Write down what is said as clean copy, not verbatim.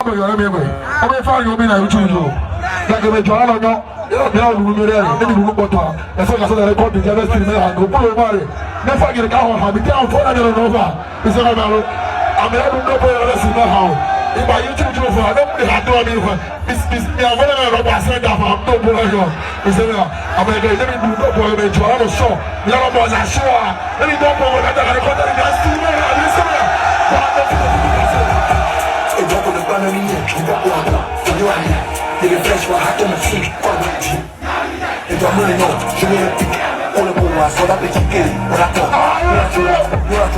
You're a member. I'm a fire, you'll be like you. Like a child, now we will be there. Maybe we'll go to as long as I record the other thing. I'll go pull over it. Never get a car on me down for another over. It's a matter. I'm never going to put a lesson how. If I use you for, I don't have to do it. This, yeah, whatever I said, I'm not going to go. Is it? I'm going to let me do the boy, but you're show. You're boys are sure. Let me go over that. I got the gas to me. It's not going to burn me. You are here. Nigga fresh for hot on the seat. If I'm really know, you need a pick. All the boys, so that they keep getting what I thought. You're not